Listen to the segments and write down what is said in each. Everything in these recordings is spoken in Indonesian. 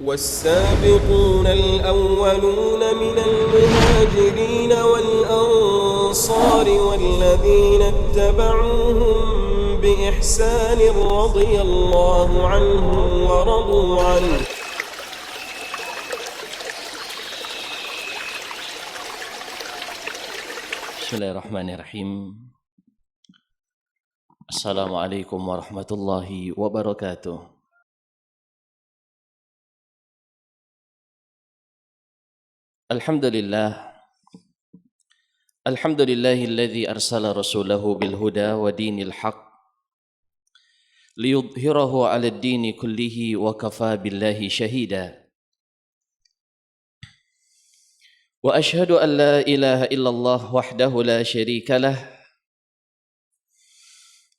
والسابقون الأولون من المهاجرين والأنصار والذين اتبعوهم بإحسان رضي الله عنهم ورضوا عنه. Bismillahirrahmanirrahim. Assalamualaikum warahmatullahi wabarakatuh. Alhamdulillahilladzi arsala rasulahu bil huda wa dinil haq liyudhhirahu 'alad dini kullihi wa kafa billahi shahida. Wa ashhadu an la ilaha illallah wahdahu la syarika lah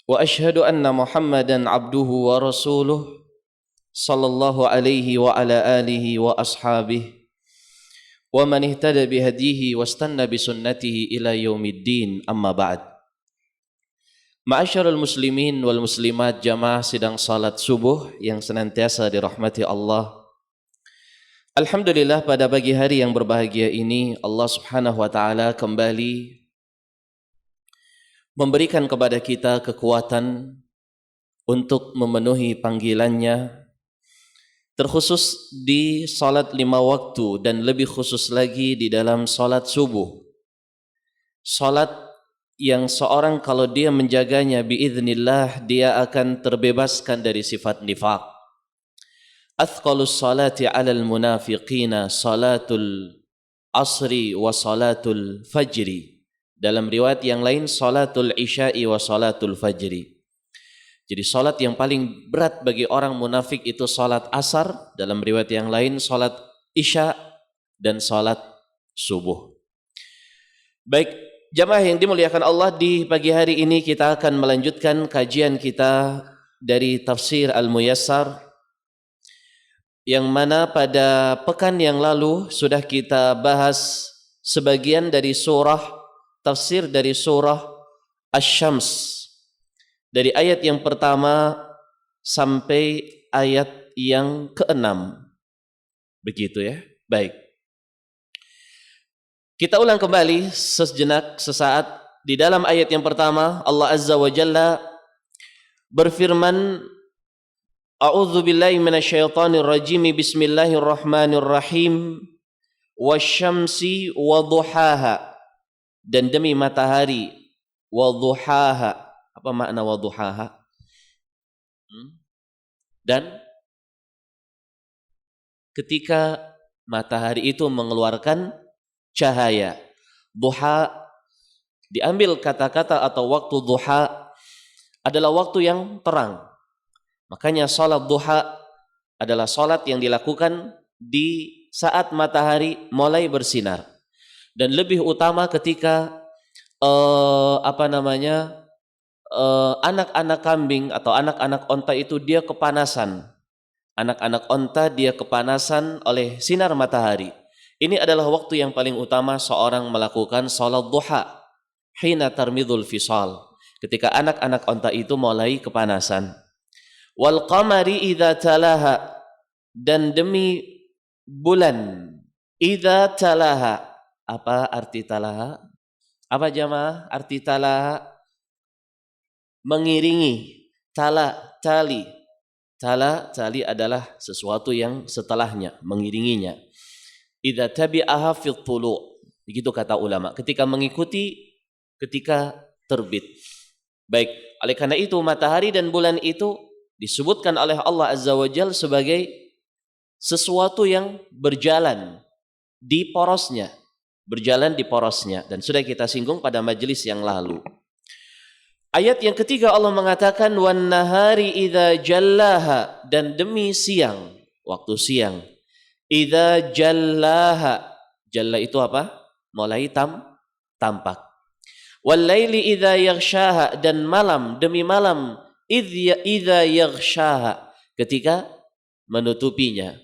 wa ashhadu anna Muhammadan abduhu wa rasuluh sallallahu alaihi wa ala alihi wa ashabihi wa man ihtada bihadihi wastanna bisunnatihi ila yaumiddin, amma ba'd. Ma'asyiral muslimin wal muslimat, jamaah sidang salat subuh yang senantiasa dirahmati Allah. Alhamdulillah, pada pagi hari yang berbahagia ini Allah Subhanahu wa taala kembali memberikan kepada kita kekuatan untuk memenuhi panggilannya, terkhusus di salat 5 waktu dan lebih khusus lagi di dalam salat subuh. Salat yang seorang kalau dia menjaganya biiznillah dia akan terbebaskan dari sifat nifaq. Athqalus salati 'alal munafiqina salatul asri wa salatul fajri. Dalam riwayat yang lain salatul isya'i wa salatul fajri. Jadi salat yang paling berat bagi orang munafik itu salat asar, dalam riwayat yang lain salat isya dan salat subuh. Baik, jamaah yang dimuliakan Allah, di pagi hari ini kita akan melanjutkan kajian kita dari tafsir Al-Muyassar, yang mana pada pekan yang lalu sudah kita bahas sebagian dari tafsir dari surah Asy-Syams, dari ayat yang pertama sampai ayat yang ke-6. Begitu ya. Baik. Kita ulang kembali sesaat. Di dalam ayat yang pertama Allah Azza wa Jalla berfirman, A'udzu billahi minasyaitonir rajim. Bismillahirrahmanirrahim. Wasyamsi wadhuhaha. Dan demi matahari, wadhuhaha. Apa makna wadhuhaha? Dan ketika matahari itu mengeluarkan cahaya. Duha diambil kata-kata atau waktu duha adalah waktu yang terang. Makanya salat duha adalah salat yang dilakukan di saat matahari mulai bersinar. Dan lebih utama ketika anak-anak kambing atau anak-anak onta itu dia kepanasan. Anak-anak onta dia kepanasan oleh sinar matahari. Ini adalah waktu yang paling utama seorang melakukan salat duha. Hina tarmidul fisal. Ketika anak-anak onta itu mulai kepanasan. Wal qamari idza talaha. Dan demi bulan. Idza talaha. Apa arti talaha? Apa jamaah arti talaha? Mengiringi. Tali adalah sesuatu yang setelahnya, mengiringinya. Idza tabi'aha fi thulu'. Begitu kata ulama, ketika mengikuti ketika terbit. Baik, oleh karena itu matahari dan bulan itu disebutkan oleh Allah Azza wa Jalla sebagai sesuatu yang berjalan di porosnya, dan sudah kita singgung pada majelis yang lalu. Ayat yang ketiga Allah mengatakan wan nahari idza jallaha, dan demi siang, waktu siang. Idza jallaha, jalla itu apa? Mulai tampak. Wal laili idza yaghshaha, dan malam demi malam. Idza yaghshaha, ketika menutupinya,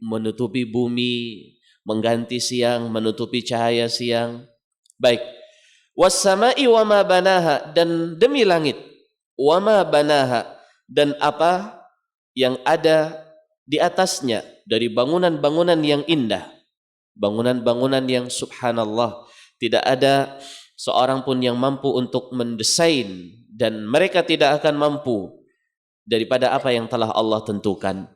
menutupi bumi, mengganti siang, menutupi cahaya siang. Baik. Was-sama'i wa ma banaha, dan demi langit, wa ma banaha, dan apa yang ada di atasnya dari bangunan-bangunan yang indah, bangunan-bangunan yang subhanallah, tidak ada seorang pun yang mampu untuk mendesain, dan mereka tidak akan mampu daripada apa yang telah Allah tentukan.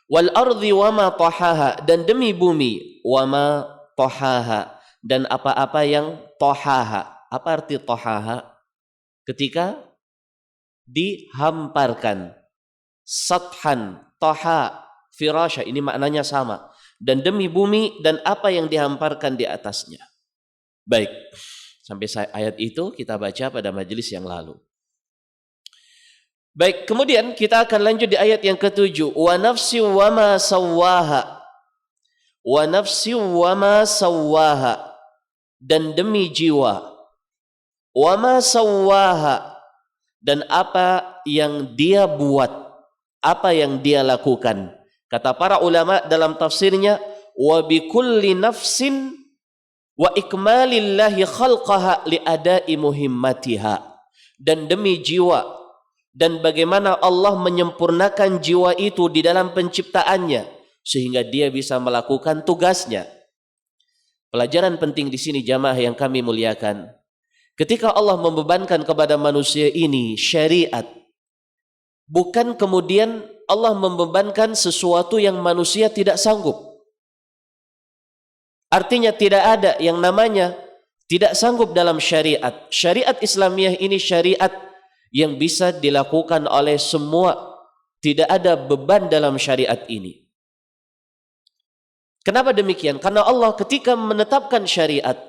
Wal ardi wama tahaha, dan demi bumi, wama tahaha, dan apa-apa yang tahaha. Apa arti tahaha? Ketika dihamparkan. Sathan, taha, firasha, ini maknanya sama. Dan demi bumi dan apa yang dihamparkan di atasnya. Baik, sampai ayat itu kita baca pada majelis yang lalu. Baik, kemudian kita akan lanjut di ayat yang ke-7. Wa nafsi wa ma sawwaha. Wa nafsi wa ma sawwaha. Dan demi jiwa. Wa ma sawwaha. Dan apa yang dia buat, apa yang dia lakukan. Kata para ulama dalam tafsirnya, wa bi kulli nafsin wa ikmalillahi khalqaha li adai muhimmatiha. Dan demi jiwa, dan bagaimana Allah menyempurnakan jiwa itu di dalam penciptaannya sehingga dia bisa melakukan tugasnya. Pelajaran penting di sini jamaah yang kami muliakan. Ketika Allah membebankan kepada manusia ini syariat, bukan kemudian Allah membebankan sesuatu yang manusia tidak sanggup. Artinya tidak ada yang namanya tidak sanggup dalam syariat. Syariat Islamiyah ini syariat yang bisa dilakukan oleh semua. Tidak ada beban dalam syariat ini. Kenapa demikian? Karena Allah ketika menetapkan syariat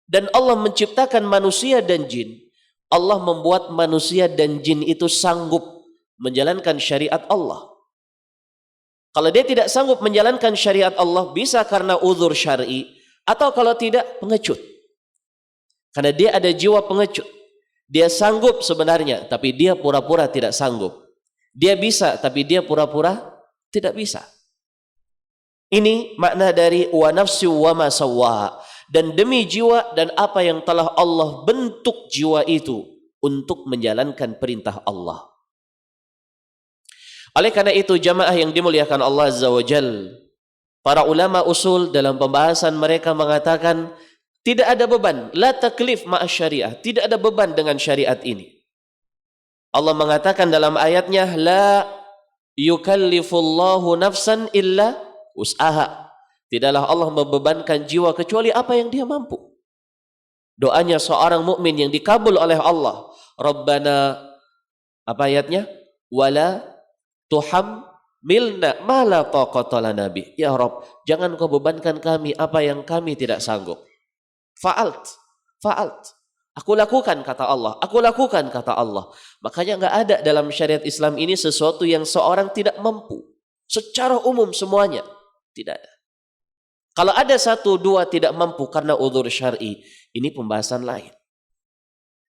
dan Allah menciptakan manusia dan jin, Allah membuat manusia dan jin itu sanggup menjalankan syariat Allah. Kalau dia tidak sanggup menjalankan syariat Allah, bisa karena uzur syar'i, atau kalau tidak, pengecut. Karena dia ada jiwa pengecut. Dia sanggup sebenarnya, tapi dia pura-pura tidak sanggup. Dia bisa, tapi dia pura-pura tidak bisa. Ini makna dari wa nafsi wa ma sawwaha. Dan demi jiwa dan apa yang telah Allah bentuk jiwa itu untuk menjalankan perintah Allah. Oleh karena itu jamaah yang dimuliakan Allah Azza wa Jal, para ulama usul dalam pembahasan mereka mengatakan tidak ada beban, la taklif ma'a syariah, tidak ada beban dengan syariat ini. Allah mengatakan dalam ayatnya, la yukallifullahu nafsan illa us'aha. Tidaklah Allah membebankan jiwa kecuali apa yang dia mampu. Doanya seorang mukmin yang dikabul oleh Allah, Rabbana, apa ayatnya? Wala tuhammilna ma la taqata lana bi. Ya Rabb, jangan kau bebankan kami apa yang kami tidak sanggup. Fa'alt. Aku lakukan kata Allah. Aku lakukan kata Allah. Makanya enggak ada dalam syariat Islam ini sesuatu yang seorang tidak mampu. Secara umum semuanya tidak ada. Kalau ada satu dua tidak mampu karena uzur syar'i, ini pembahasan lain.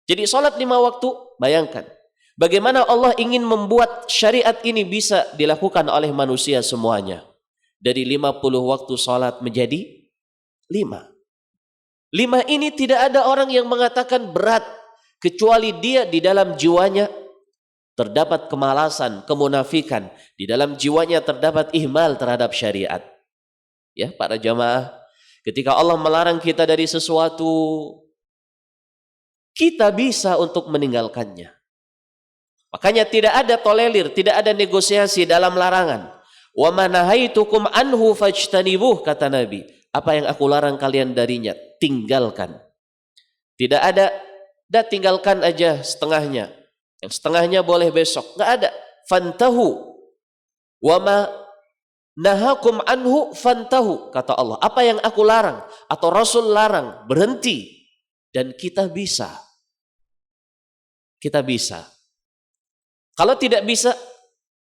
Jadi salat 5 waktu, bayangkan bagaimana Allah ingin membuat syariat ini bisa dilakukan oleh manusia semuanya. Dari 50 waktu salat menjadi 5. 5 ini tidak ada orang yang mengatakan berat, kecuali dia di dalam jiwanya terdapat kemalasan, kemunafikan. Di dalam jiwanya terdapat ihmal terhadap syariat. Ya, para jamaah, ketika Allah melarang kita dari sesuatu, kita bisa untuk meninggalkannya. Makanya tidak ada tolerir, tidak ada negosiasi dalam larangan. Wa ma nahaitukum anhu fajtanibuh, kata Nabi. Apa yang aku larang kalian darinya, tinggalkan. Tidak ada, dah tinggalkan aja setengahnya. Yang setengahnya boleh besok. Enggak ada. Fantahu. Wa ma nahakum anhu fantahu, kata Allah. Apa yang aku larang atau Rasul larang, berhenti. Dan kita bisa. Kita bisa. Kalau tidak bisa,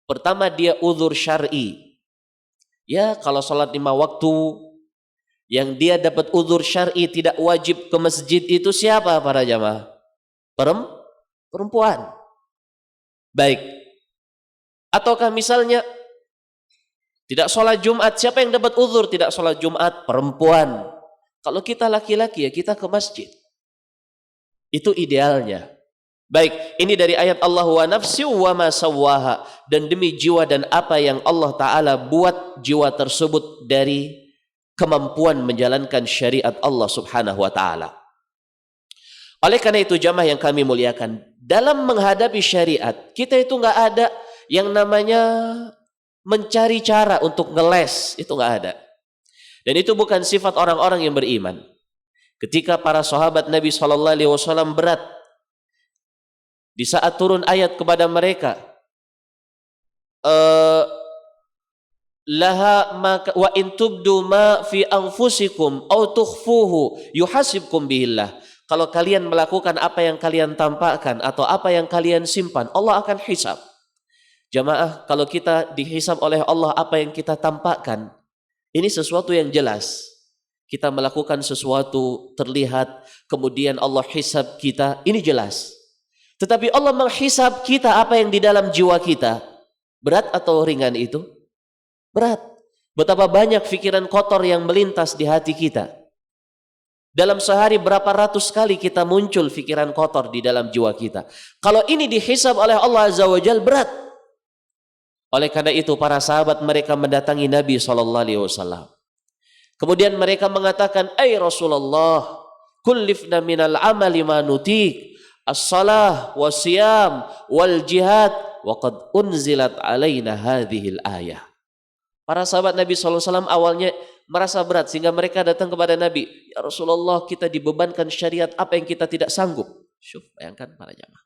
pertama dia uzur syar'i. Ya, kalau salat 5 waktu yang dia dapat uzur syar'i tidak wajib ke masjid itu siapa para jamaah? Perempuan. Baik. Ataukah misalnya tidak sholat Jumat, siapa yang dapat uzur tidak sholat Jumat? Perempuan. Kalau kita laki-laki ya kita ke masjid. Itu idealnya. Baik, ini dari ayat Allah wa nafsi wa ma sawwaha, dan demi jiwa dan apa yang Allah Ta'ala buat jiwa tersebut dari kemampuan menjalankan syariat Allah Subhanahu wa Ta'ala. Oleh karena itu jamaah yang kami muliakan, dalam menghadapi syariat kita itu nggak ada yang namanya mencari cara untuk ngeles, itu nggak ada. Dan itu bukan sifat orang-orang yang beriman. Ketika para sahabat Nabi SAW berat, di saat turun ayat kepada mereka, laha wa in tubdu ma fi anfusikum aw tukhfuhu yuhasibkum bihillah. Kalau kalian melakukan apa yang kalian tampakkan atau apa yang kalian simpan, Allah akan hisab. Jamaah, kalau kita dihisab oleh Allah apa yang kita tampakkan, ini sesuatu yang jelas. Kita melakukan sesuatu terlihat, kemudian Allah hisab kita, ini jelas. Tetapi Allah menghisab kita apa yang di dalam jiwa kita. Berat atau ringan itu? Berat. Betapa banyak pikiran kotor yang melintas di hati kita. Dalam sehari berapa ratus kali kita muncul pikiran kotor di dalam jiwa kita. Kalau ini dihisab oleh Allah Azza wa Jalla, berat. Oleh karena itu para sahabat mereka mendatangi Nabi SAW. Kemudian mereka mengatakan, "Ai Rasulullah, kullifna minal amali ma nutik, as-salah was-siyam wal jihad wa qad unzilat alaina hadhil ayah." Para sahabat Nabi SAW awalnya merasa berat sehingga mereka datang kepada Nabi, "Ya Rasulullah, kita dibebankan syariat apa yang kita tidak sanggup." Syuf, bayangkan para jamaah.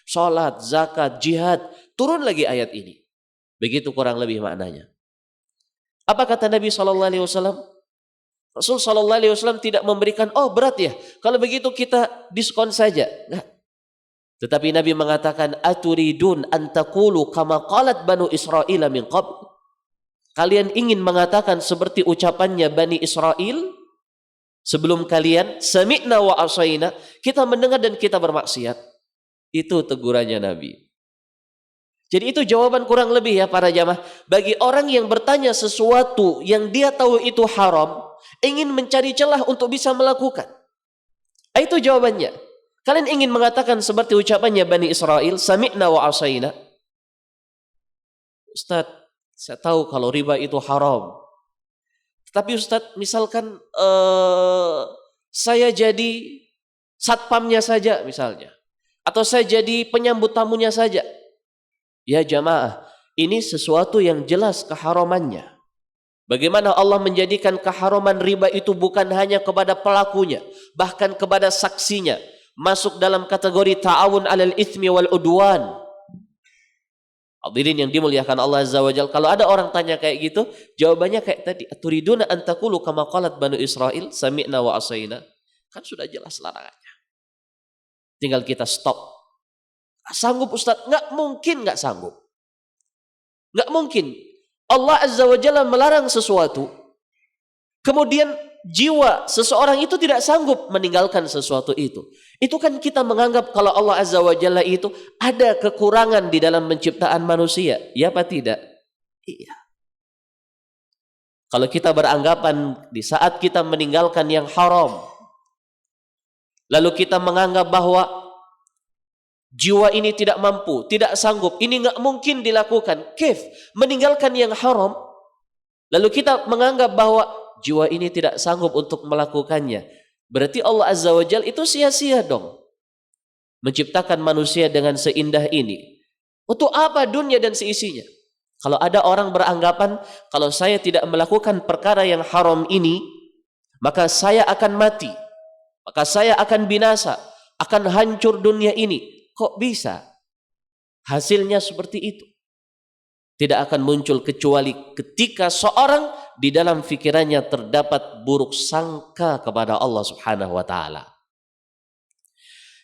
Salat, zakat, jihad, turun lagi ayat ini. Begitu kurang lebih maknanya. Apa kata Nabi SAW? Rasul SAW tidak memberikan, "Oh berat ya, kalau begitu kita diskon saja." Nah. Tetapi Nabi mengatakan, "Aturidun an taqulu kama qalat Banu Israil min qabl." Kalian ingin mengatakan seperti ucapannya Bani Israel sebelum kalian, "Sami'na wa asaina," kita mendengar dan kita bermaksiat. Itu tegurannya Nabi. Jadi itu jawaban kurang lebih ya para jamaah. Bagi orang yang bertanya sesuatu yang dia tahu itu haram, ingin mencari celah untuk bisa melakukan. Itu jawabannya. Kalian ingin mengatakan seperti ucapannya Bani Israel, "Sami'na wa asaina." Ustaz, saya tahu kalau riba itu haram. Tapi Ustaz, misalkan saya jadi satpamnya saja misalnya. Atau saya jadi penyambut tamunya saja. Ya jamaah, ini sesuatu yang jelas keharamannya. Bagaimana Allah menjadikan keharaman riba itu bukan hanya kepada pelakunya, bahkan kepada saksinya. Masuk dalam kategori ta'awun 'alal itsmi wal udwan. Hadirin yang dimuliakan Allah Azza wa Jalla, kalau ada orang tanya kayak gitu, jawabannya kayak tadi, "Aturiduna an taqulu kama qalat Banu Israil, sami'na wa asaina." Kan sudah jelas larangannya. Tinggal kita stop. Sanggup Ustaz? Nggak mungkin nggak sanggup. Nggak mungkin. Allah Azza wa Jalla melarang sesuatu, kemudian jiwa seseorang itu tidak sanggup meninggalkan sesuatu itu. Itu kan kita menganggap kalau Allah Azza wa Jalla itu ada kekurangan di dalam penciptaan manusia. Ya apa tidak? Iya. Kalau kita beranggapan di saat kita meninggalkan yang haram, lalu kita menganggap bahwa jiwa ini tidak mampu, tidak sanggup, ini nggak mungkin dilakukan. Kif, meninggalkan yang haram, lalu kita menganggap bahwa jiwa ini tidak sanggup untuk melakukannya. Berarti Allah Azza wa Jalla itu sia-sia dong. Menciptakan manusia dengan seindah ini. Untuk apa dunia dan seisinya? Kalau ada orang beranggapan, kalau saya tidak melakukan perkara yang haram ini, maka saya akan mati. Maka saya akan binasa. Akan hancur dunia ini. Kok bisa? Hasilnya seperti itu. Tidak akan muncul kecuali ketika seorang di dalam fikirannya terdapat buruk sangka kepada Allah Subhanahu wa taala.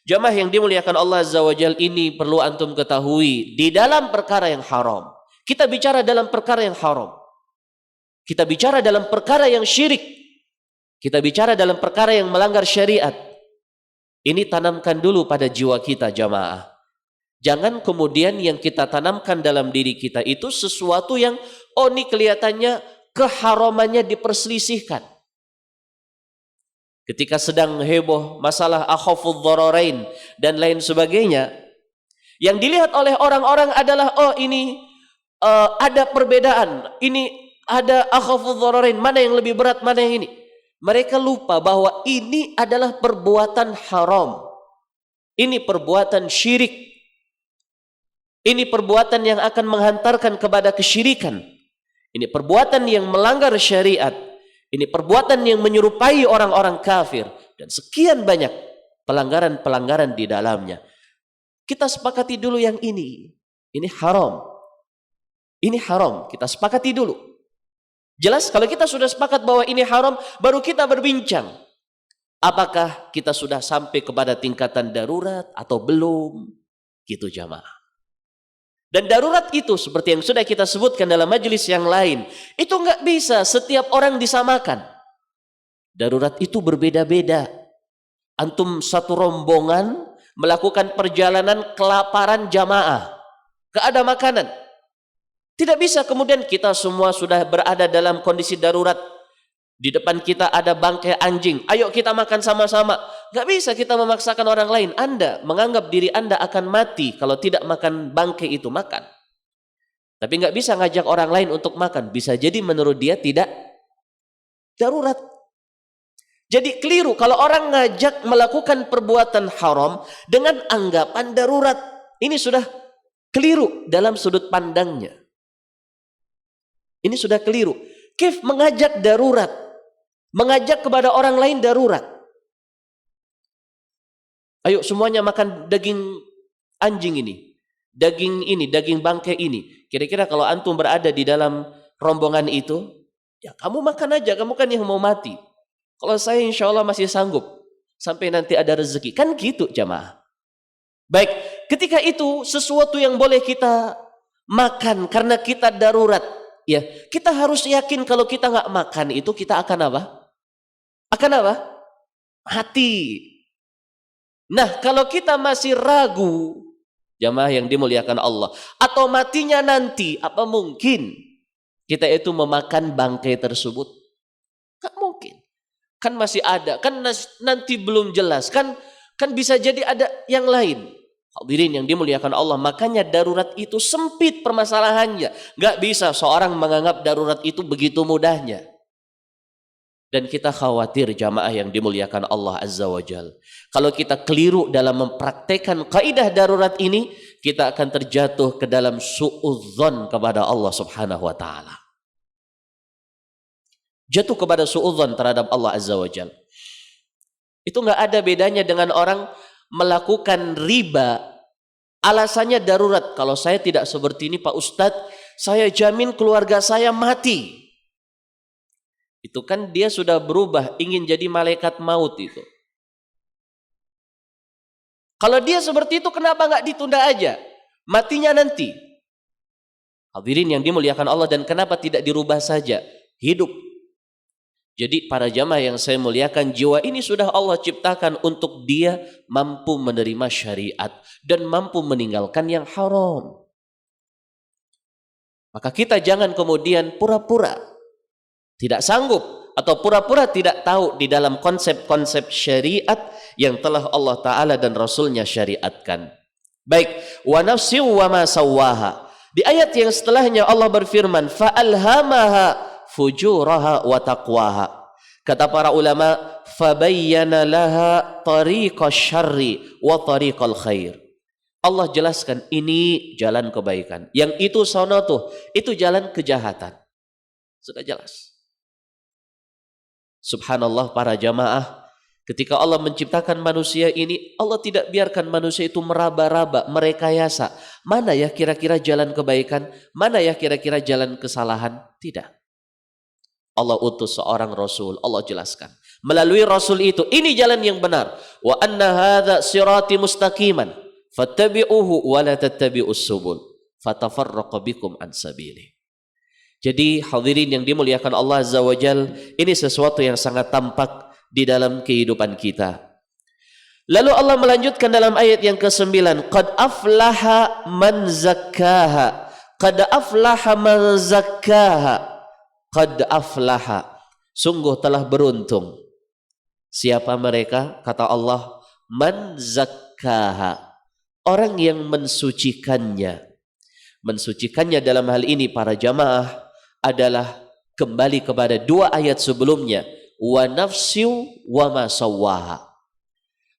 Jamaah yang dimuliakan Allah Azza wa Jalla, ini perlu antum ketahui di dalam perkara yang haram. Kita bicara dalam perkara yang haram. Kita bicara dalam perkara yang syirik. Kita bicara dalam perkara yang melanggar syariat. Ini tanamkan dulu pada jiwa kita jamaah. Jangan kemudian yang kita tanamkan dalam diri kita itu sesuatu yang ini kelihatannya keharamannya diperselisihkan. ketika sedang heboh masalah akhafudz dhararain dan lain sebagainya, yang dilihat oleh orang-orang adalah ini ada perbedaan, ini ada akhafudz dhararain, mana yang lebih berat, mana yang ini. Mereka lupa bahwa ini adalah perbuatan haram. Ini perbuatan syirik. Ini perbuatan yang akan menghantarkan kepada kesyirikan. Ini perbuatan yang melanggar syariat. Ini perbuatan yang menyerupai orang-orang kafir. Dan sekian banyak pelanggaran-pelanggaran di dalamnya. Kita sepakati dulu yang ini. Ini haram. Ini haram. Kita sepakati dulu. Jelas kalau kita sudah sepakat bahwa ini haram, baru kita berbincang. Apakah kita sudah sampai kepada tingkatan darurat atau belum? Gitu jamaah. Dan darurat itu seperti yang sudah kita sebutkan dalam majelis yang lain, itu nggak bisa setiap orang disamakan. Darurat itu berbeda-beda. Antum satu rombongan melakukan perjalanan kelaparan jamaah, nggak ada makanan. Tidak bisa kemudian kita semua sudah berada dalam kondisi darurat. Di depan kita ada bangkai anjing, ayo kita makan sama-sama. Gak bisa kita memaksakan orang lain. Anda menganggap diri Anda akan mati kalau tidak makan bangkai itu, makan. Tapi gak bisa ngajak orang lain untuk makan. Bisa jadi menurut dia tidak darurat. Jadi keliru kalau orang ngajak melakukan perbuatan haram dengan anggapan darurat. Ini sudah keliru dalam sudut pandangnya. Ini sudah keliru. Kif mengajak darurat. Mengajak kepada orang lain darurat. Ayo semuanya makan daging anjing ini. Daging bangkai ini. Kira-kira kalau antum berada di dalam rombongan itu, ya kamu makan aja, kamu kan yang mau mati. Kalau saya insya Allah masih sanggup. Sampai nanti ada rezeki. Kan gitu jamaah. Baik, ketika itu sesuatu yang boleh kita makan karena kita darurat. Ya, kita harus yakin kalau kita nggak makan itu kita akan apa? Akan apa? Mati. Nah, kalau kita masih ragu, jamaah yang dimuliakan Allah, atau matinya nanti, apa mungkin kita itu memakan bangkai tersebut? Gak mungkin. Kan masih ada, kan nanti belum jelas, kan bisa jadi ada yang lain. Hadirin yang dimuliakan Allah, makanya darurat itu sempit permasalahannya. Gak bisa seorang menganggap darurat itu begitu mudahnya. Dan kita khawatir jamaah yang dimuliakan Allah Azza wa Jal. Kalau kita keliru dalam mempraktekkan kaidah darurat ini, kita akan terjatuh ke dalam su'udzon kepada Allah Subhanahu wa ta'ala. Jatuh kepada su'udzon terhadap Allah Azza wa Jal. Itu gak ada bedanya dengan orang melakukan riba. Alasannya darurat. Kalau saya tidak seperti ini Pak Ustadz, saya jamin keluarga saya mati. Itu kan dia sudah berubah, ingin jadi malaikat maut itu. Kalau dia seperti itu, kenapa nggak ditunda aja? Matinya nanti. Hadirin yang dimuliakan Allah, dan kenapa tidak dirubah saja? Hidup. Jadi para jamaah yang saya muliakan, jiwa ini sudah Allah ciptakan untuk dia mampu menerima syariat dan mampu meninggalkan yang haram. Maka kita jangan kemudian pura-pura tidak sanggup atau pura-pura tidak tahu di dalam konsep-konsep syariat yang telah Allah Ta'ala dan Rasulnya syariatkan. Baik, wa nafsi wa ma sawaha. Di ayat yang setelahnya Allah berfirman, fa'alhamaha fujuraha wa taqwaha. Kata para ulama, fabayyana laha tariqa syarri wa tariqal khair. Allah jelaskan ini jalan kebaikan, yang itu sono tuh, itu jalan kejahatan. Sudah jelas. Subhanallah para jamaah, ketika Allah menciptakan manusia ini, Allah tidak biarkan manusia itu meraba-raba, merekayasa. Mana ya kira-kira jalan kebaikan, mana ya kira-kira jalan kesalahan? Tidak. Allah utus seorang Rasul, Allah jelaskan. Melalui Rasul itu, ini jalan yang benar. Wa anna hadza sirati mustaqiman, fattabi'uhu wa la tattabi'us subul, fatafarraqu bikum an sabili. Jadi hadirin yang dimuliakan Allah Azza wa Jal, ini sesuatu yang sangat tampak di dalam kehidupan kita. Lalu Allah melanjutkan dalam ayat yang ke-9, qad aflaha man zakkaha, qad aflaha man zakkaha, qad aflaha, sungguh telah beruntung Siapa mereka? Kata Allah, man zakkaha, orang yang mensucikannya. Mensucikannya dalam hal ini para jamaah adalah kembali kepada dua ayat sebelumnya, wa nafsiu wa ma sawwaha.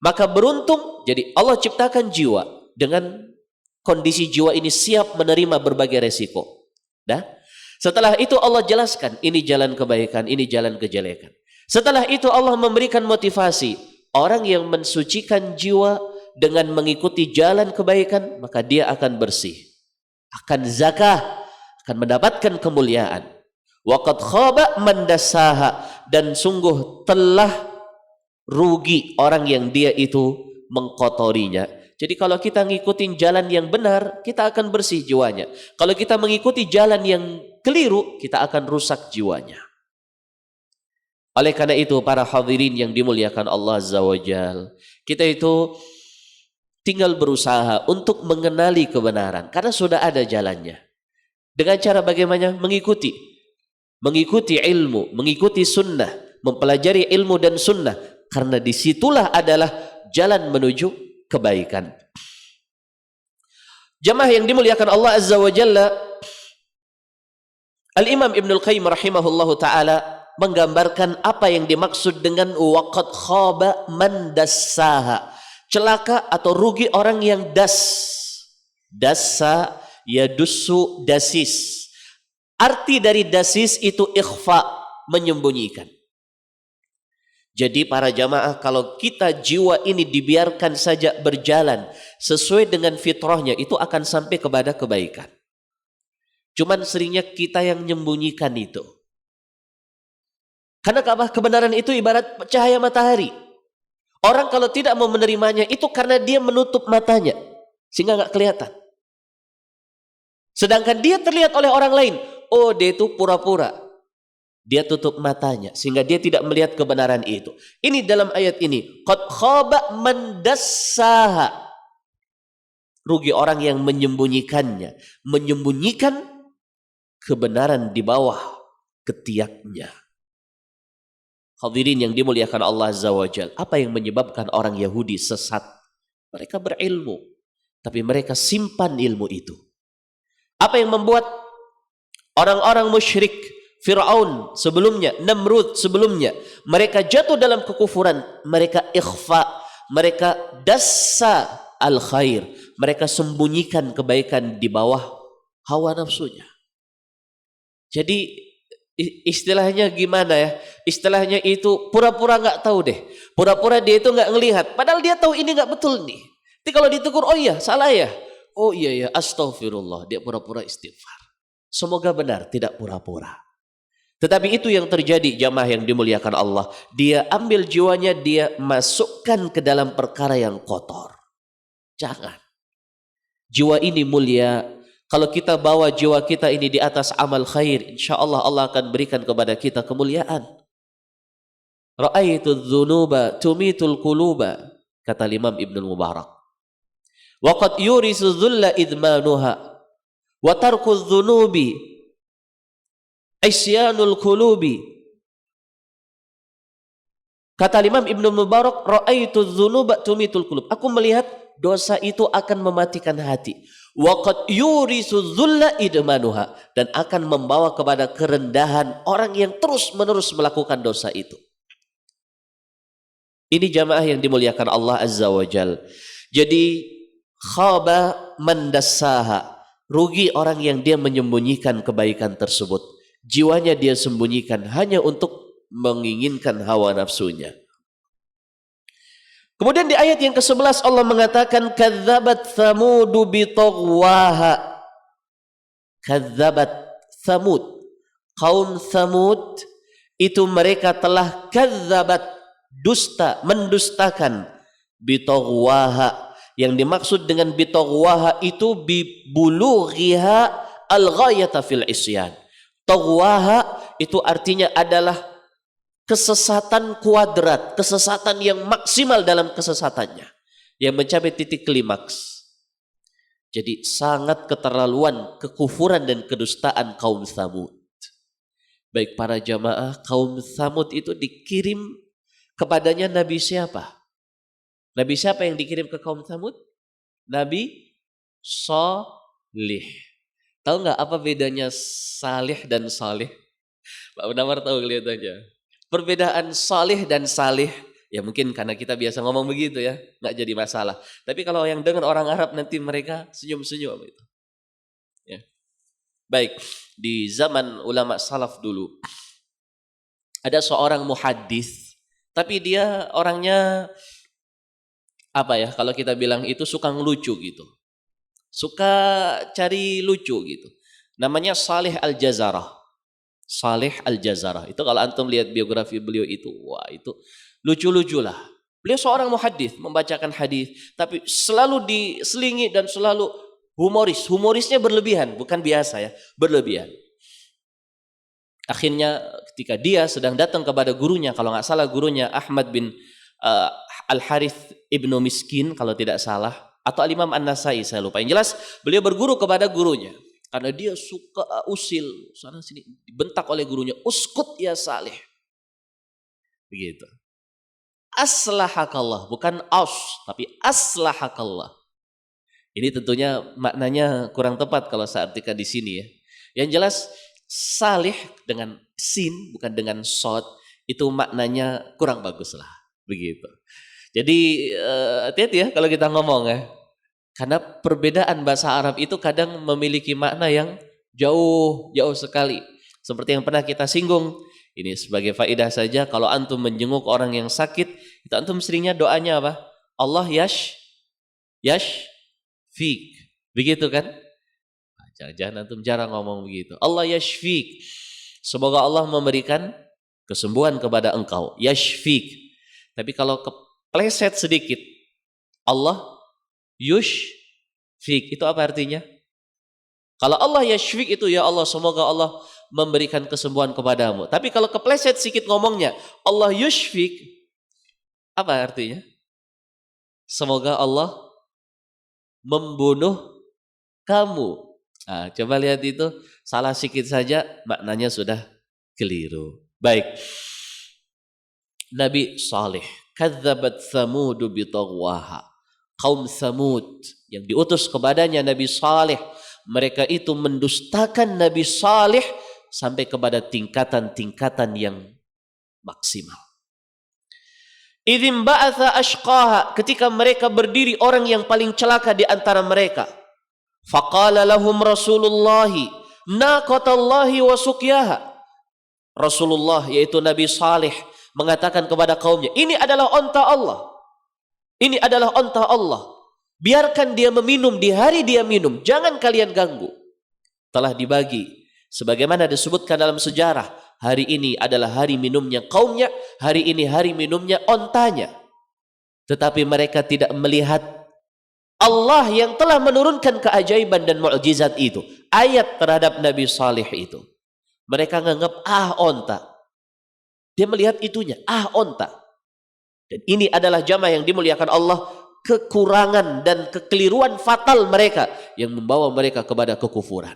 Maka beruntung, jadi Allah ciptakan jiwa dengan kondisi jiwa ini siap menerima berbagai resiko. Setelah itu Allah jelaskan, ini jalan kebaikan, ini jalan kejelekan. Setelah itu Allah memberikan motivasi, orang yang mensucikan jiwa dengan mengikuti jalan kebaikan, maka dia akan bersih, akan zakah, akan mendapatkan kemuliaan. Waqad khaba man dassaha, dan sungguh telah rugi orang yang dia itu mengkotorinya. Jadi kalau kita ngikutin jalan yang benar, kita akan bersih jiwanya. Kalau kita mengikuti jalan yang keliru, kita akan rusak jiwanya. Oleh karena itu, para hadirin yang dimuliakan Allah Azza wa Jal, kita itu tinggal berusaha untuk mengenali kebenaran, karena sudah ada jalannya. Dengan cara bagaimana? Mengikuti ilmu, mengikuti sunnah, mempelajari ilmu dan sunnah, karena disitulah adalah jalan menuju kebaikan. Jamaah yang dimuliakan Allah Azza wa Jalla, Al-Imam Ibnul Qayyim rahimahullahu ta'ala menggambarkan apa yang dimaksud dengan waqad khaba man dassaha, celaka atau rugi orang yang dassa yadussu dasis. Arti dari dasis itu ikhfa, menyembunyikan. Jadi para jamaah, kalau kita jiwa ini dibiarkan saja berjalan sesuai dengan fitrahnya, itu akan sampai kepada kebaikan. Cuman seringnya kita yang menyembunyikan itu. Karena kebenaran itu ibarat cahaya matahari. Orang kalau tidak mau menerimanya itu karena dia menutup matanya, sehingga nggak kelihatan. Sedangkan dia terlihat oleh orang lain, oh dia itu pura-pura. Dia tutup matanya, sehingga dia tidak melihat kebenaran itu. Ini dalam ayat ini, qad khaba man dassaha. Rugi orang yang menyembunyikannya, menyembunyikan kebenaran di bawah ketiaknya. Hadirin yang dimuliakan Allah Azza wa Jal, apa yang menyebabkan orang Yahudi sesat? Mereka berilmu, tapi mereka simpan ilmu itu. Apa yang membuat orang-orang musyrik, Fir'aun sebelumnya, Namrud sebelumnya, mereka jatuh dalam kekufuran? Mereka ikhfa, mereka dassa al-khair, mereka sembunyikan kebaikan di bawah hawa nafsunya. Jadi istilahnya gimana ya? Istilahnya itu pura-pura nggak tahu deh. Pura-pura dia itu nggak ngelihat. Padahal dia tahu ini nggak betul nih. Tapi kalau ditegur, oh iya salah ya. Oh iya ya, astaghfirullah. Dia pura-pura istighfar. Semoga benar, tidak pura-pura. Tetapi itu yang terjadi, jamaah yang dimuliakan Allah. Dia ambil jiwanya, dia masukkan ke dalam perkara yang kotor. Jangan. Jiwa ini mulia. Kalau kita bawa jiwa kita ini di atas amal khair, insya Allah Allah akan berikan kepada kita kemuliaan. Ra'aitu dzunuba tumitul quluba, kata Imam Ibnu Mubarak. Wa qad yurisu dzulla idmanuha wa tarku dzunubi isyanul qulubi. Kata Imam Ibnu Mubarak, ra'aitu dzunuba tumitul qulub. Aku melihat dosa itu akan mematikan hati. Waqad yurisu dzulla idmanuha, dan akan membawa kepada kerendahan orang yang terus-menerus melakukan dosa itu. Ini jamaah yang dimuliakan Allah Azza wa Jal. Jadi khaba man dassaha, rugi orang yang dia menyembunyikan kebaikan tersebut. Jiwanya dia sembunyikan hanya untuk menginginkan hawa nafsunya. Kemudian di ayat yang ke-11 Allah mengatakan kadzabat tsamudu bi taghwaha. Kadzabat Tsamud, kaum Tsamud itu mereka telah kadzabat, dusta, mendustakan, bi taghwaha. Yang dimaksud dengan bi taghwaha itu bi bulughiha al-ghayata fil isyan. Taghwaha itu artinya adalah kesesatan kuadrat, kesesatan yang maksimal dalam kesesatannya, yang mencapai titik klimaks. Jadi sangat keterlaluan, kekufuran dan kedustaan kaum Tsamud. Baik para jamaah, kaum Tsamud itu dikirim Kepadanya Nabi siapa? Nabi siapa yang dikirim ke kaum Tsamud? Nabi Salih. Tahu nggak apa bedanya Salih dan Salih? Pak Munawar tahu kelihatannya. Perbedaan Salih dan Salih, ya mungkin karena kita biasa ngomong begitu ya, nggak jadi masalah. Tapi kalau yang dengar orang Arab nanti mereka senyum-senyum itu. Ya. Baik, di zaman ulama salaf dulu ada seorang muhaddis, tapi dia orangnya apa ya? Kalau kita bilang itu suka ngelucu gitu. Suka cari lucu gitu. Namanya Salih Al-Jazarah. Salih Al-Jazarah. Itu kalau antum lihat biografi beliau itu, wah itu lucu-lucu lah. Beliau seorang muhaddis, membacakan hadis, tapi selalu diselingi dan selalu humoris. Humorisnya berlebihan, bukan biasa ya, berlebihan. Akhirnya ketika dia sedang datang kepada gurunya, kalau nggak salah gurunya Ahmad bin Al-Harith ibnu Miskin kalau tidak salah, atau Al-Imam An-Nasai, saya lupa. Yang jelas beliau berguru kepada gurunya karena dia suka usil sana sini, dibentak oleh gurunya, uskut ya Salih, begitu. Aslahakallah, bukan aus tapi aslahakallah. Ini tentunya maknanya kurang tepat kalau saya artikan di sini ya. Yang jelas Salih dengan sin bukan dengan sod, itu maknanya kurang bagus lah, begitu. Jadi hati-hati ya kalau kita ngomong ya. Karena perbedaan bahasa Arab itu kadang memiliki makna yang jauh sekali. Seperti yang pernah kita singgung. Ini sebagai faedah saja, kalau antum menjenguk orang yang sakit, itu antum seringnya doanya apa? Allah yashfik. Begitu kan? Jangan antum jarang ngomong begitu. Allah yashfik. Semoga Allah memberikan kesembuhan kepada engkau. Yashfik. Tapi kalau kepleset sedikit, Allah yushfik, itu apa artinya? Kalau Allah yashfik itu ya Allah semoga Allah memberikan kesembuhan kepadamu. Tapi kalau kepleset sedikit ngomongnya Allah yushfik, apa artinya? Semoga Allah membunuh kamu. Nah, coba lihat itu, salah sedikit saja maknanya sudah keliru. Baik. Nabi Salih, kadzabat Tsamud bitaghwaha. Kaum Tsamud yang diutus kepadanya Nabi Salih, mereka itu mendustakan Nabi Salih sampai kepada tingkatan-tingkatan yang maksimal. Idzin ba'atha ashqaha, ketika mereka berdiri orang yang paling celaka di antara mereka. Faqala lahum Rasulullah naqatallahi wa suqyaha. Rasulullah yaitu Nabi Salih mengatakan kepada kaumnya, ini adalah onta Allah. Ini adalah onta Allah. Biarkan dia meminum di hari dia minum. Jangan kalian ganggu. Telah dibagi. Sebagaimana disebutkan dalam sejarah. Hari ini adalah hari minumnya kaumnya. Hari ini hari minumnya ontanya. Tetapi mereka tidak melihat Allah yang telah menurunkan keajaiban dan mukjizat itu. Ayat terhadap Nabi Salih itu. Mereka menganggap onta. Dia melihat itunya. Onta. Dan ini adalah jamaah yang dimuliakan Allah, kekurangan dan kekeliruan fatal mereka yang membawa mereka kepada kekufuran.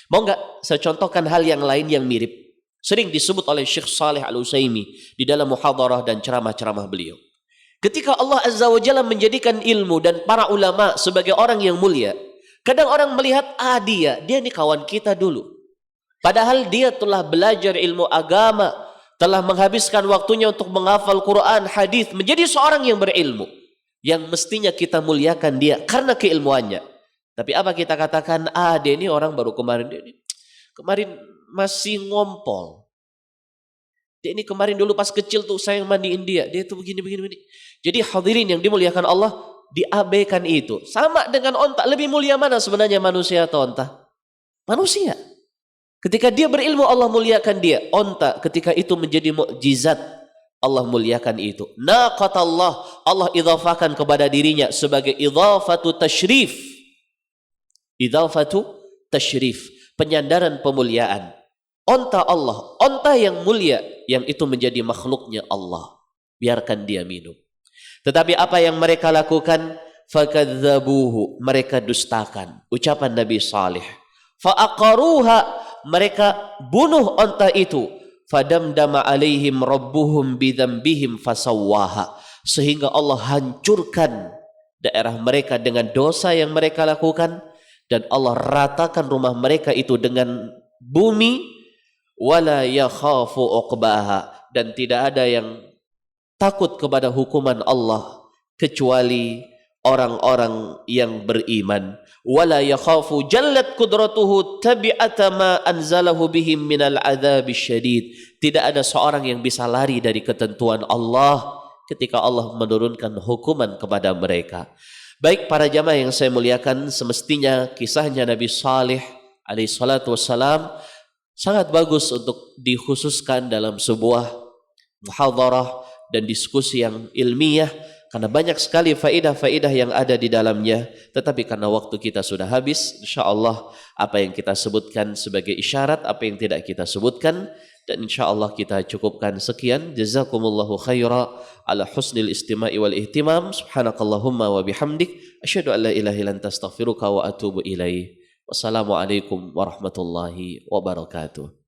Mau nggak saya contohkan hal yang lain yang mirip? Sering disebut oleh Syekh Shalih Al-Utsaimin di dalam muhadarah dan ceramah-ceramah beliau. Ketika Allah Azza wa Jalla menjadikan ilmu dan para ulama sebagai orang yang mulia, kadang orang melihat dia ini kawan kita dulu. Padahal dia telah belajar ilmu agama, telah menghabiskan waktunya untuk menghafal Quran, hadis, menjadi seorang yang berilmu, yang mestinya kita muliakan dia karena keilmuannya. Tapi apa kita katakan? Dia ini orang baru kemarin, kemarin masih ngompol. Dia ini kemarin dulu pas kecil tuh saya mandiin dia tuh begini. Jadi hadirin yang dimuliakan Allah, diabaikan itu. Sama dengan onta, lebih mulia mana sebenarnya manusia atau onta? Manusia. Ketika dia berilmu Allah muliakan dia. Onta ketika itu menjadi mukjizat, Allah muliakan itu. Naqatallah, Allah idhafakan kepada dirinya sebagai idhafatu tashrif. Idhafatu tashrif, penyandaran pemuliaan. Onta Allah, onta yang mulia, yang itu menjadi makhluknya Allah. Biarkan dia minum. Tetapi apa yang mereka lakukan? Fakadzabuhu, mereka dustakan ucapan Nabi Salih. Fa'aqaruha, mereka bunuh onta itu. fadamdama alaihim rabbuhum bidzambihim fasawwaha, sehingga Allah hancurkan daerah mereka dengan dosa yang mereka lakukan, dan Allah ratakan rumah mereka itu dengan bumi. Wala yakhafu uqbaha, dan tidak ada yang takut kepada hukuman Allah kecuali orang-orang yang beriman. Wala yakhafu jallat qudratuhu tabi'ata ma anzalahu bihim minal adzabis syadid. Tidak ada seorang yang bisa lari dari ketentuan Allah ketika Allah menurunkan hukuman kepada mereka. Baik para jamaah yang saya muliakan, semestinya kisahnya Nabi Saleh alaihi salatu wassalam sangat bagus untuk dikhususkan dalam sebuah muhadharah dan diskusi yang ilmiah, karena banyak sekali faedah-faedah yang ada di dalamnya. Tetapi karena waktu kita sudah habis, insyaallah apa yang kita sebutkan sebagai isyarat, apa yang tidak kita sebutkan, dan insyaallah kita cukupkan sekian. Jazakumullahu khaira ala husnil istima'i wal ihtimam. Subhanakallahumma wa bihamdik asyhadu an la ilaha illa anta astaghfiruka wa atubu ilaik. Wassalamualaikum warahmatullahi wabarakatuh.